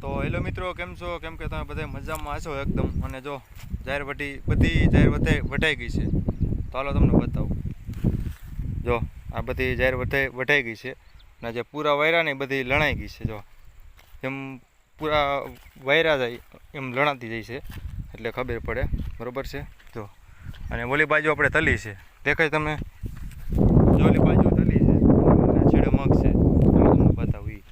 તો હેલો મિત્રો, કેમ છો? કેમ કે તમે બધા મજામાં હશો એકદમ. અને જો જાહેર બધી જાહેર વટાઈ ગઈ છે. તો હાલો તમને બતાવું. જો આ બધી જાહેર વટાઈ ગઈ છે અને જે પૂરા વાયરા ને બધી લણાઈ ગઈ છે. જો એમ પૂરા વાયરા જાય એમ લણાતી જાય છે એટલે ખબર પડે, બરોબર છે. જો અને ઓલી બાજુ આપણે તલી છે, દેખાય તમે? જો ઓલી બાજુ તલી છે અને છેડે મગ છે, તમને બતાવું ઈ.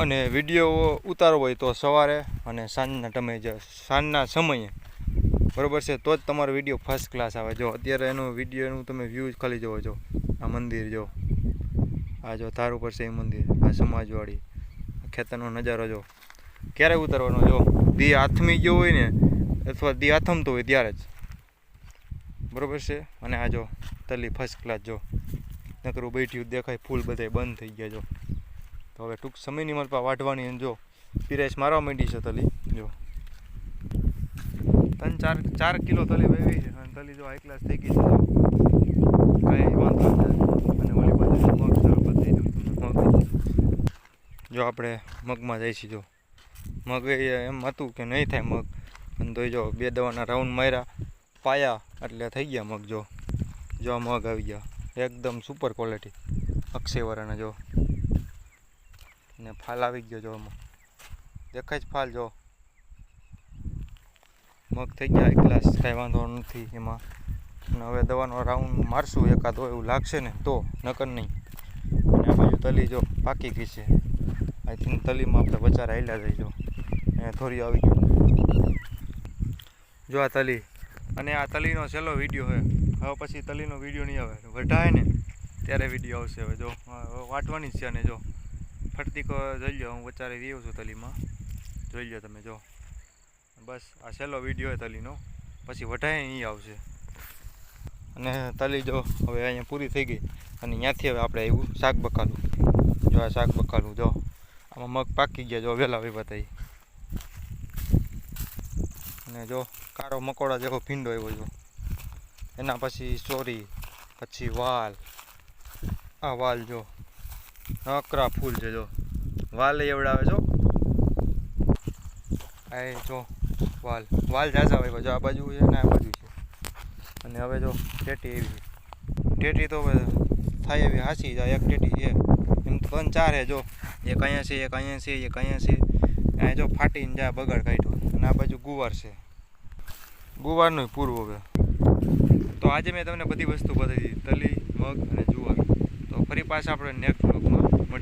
અને વિડીયો ઉતારવો હોય તો સવારે અને સાંજના સમયે, બરોબર છે, તો જ તમારો વિડીયો ફર્સ્ટ ક્લાસ આવે. જો અત્યારે વિડીયોનું તમે વ્યૂઝ ખાલી જોવો. જો આ મંદિર, જો આ જો ધાર ઉપર છે એ મંદિર, આ સમાજવાડી, ખેતરનો નજારો. જો ક્યારે ઉતારવાનો? જો દી આથમી ગયો હોય ને, અથવા દી આથમતો હોય ત્યારે જ, બરોબર છે. અને આ જો તલી ફર્સ્ટ ક્લાસ. જો નકરું બેઠ્યું દેખાય, ફૂલ બધા બંધ થઈ ગયા. જો તો હવે ટૂંક સમયની મારી પાસે વાઢવાની. જો પીરાઈશ મારવા માંડી છે તલી. જો 3-4 કિલો તલી વેવી છે અને તલી જો હાઈ ક્લાસ થઈ ગઈ છે. કાંઈ વાંધો નથી. અને ઓલી બાજુ મગ બતાવી દઉં તમને. મગ જો આપણે મગમાં જાય છે. જો મગ એમ હતું કે નહીં થાય મગ, અને તો જો 2 દવાના રાઉન્ડ માર્યા, પાયા એટલે થઈ ગયા મગ. જો મગ આવી ગયા એકદમ સુપર ક્વોલિટી અક્ષયવાળાના. જો ને ફાલ આવી ગયો. જો એમાં દેખાય જ ફાલ. જો મગ થઈ ગયા એક ગ્લાસ, કાંઈ વાંધો નથી એમાં. અને હવે દવાનો રાઉન્ડ મારશું એકાદો, એવું લાગશે ને તો, નકર નહીં. અને આ બાજુ તલી જો પાકી ગઈ છે. આઈ થિંક તલીમાં આપણે બચારા હેલા જાય. જો અને થોડી આવી ગયું. જો આ તલી, અને આ તલીનો છેલ્લો વિડીયો છે. હવે પછી તલીનો વિડીયો નહીં આવે, વઢાય ને ત્યારે વિડીયો આવશે. હવે જો વાટવાની જ છે. અને જો ફરતી જોઈ લો, હું વચારે વ્યવ છું તલીમાં, જોઈ લો તમે. જો બસ આ છેલ્લો વિડીયો હોય તલીનો, પછી વઢાય નહીં આવશે. અને તલી જો હવે અહીંયા પૂરી થઈ ગઈ. અને ત્યાંથી હવે આપણે આવ્યું શાક બકાલું. જો આ શાક બકાલું. જો આમાં મગ પાકી ગયા. જો વહેલા વી બતાવી. અને જો કારો મકોડા જેવો ભીંડો આવ્યો. જો એના પછી ચોરી, પછી વાલ. આ વાલ જો નકરા ફૂલ છે. જો વાલ એવડાવે. જો આ જો વાલ ઝાઝા આવ્યો. જો આ બાજુ છે ને આ બાજુ છે. અને હવે જો ટેટી એવી, ટેટી તો હવે થાય એવી હાસી જાય. એક ટેટી છે એમ તો 3-4 છે. જો એક અહીંયા છે, એક અહીંયા છે, એક અહીંયા છે. અહીંયા જો ફાટીને જાય, બગાડ કાઢ્યો. અને આ બાજુ ગુવાર છે, ગુવારનું પૂરું. હવે તો આજે મેં તમને બધી વસ્તુ બતાવી દીધી, તલી, મગ અને જુવાર. તો ફરી પાછા આપણે નેક્સ્ટ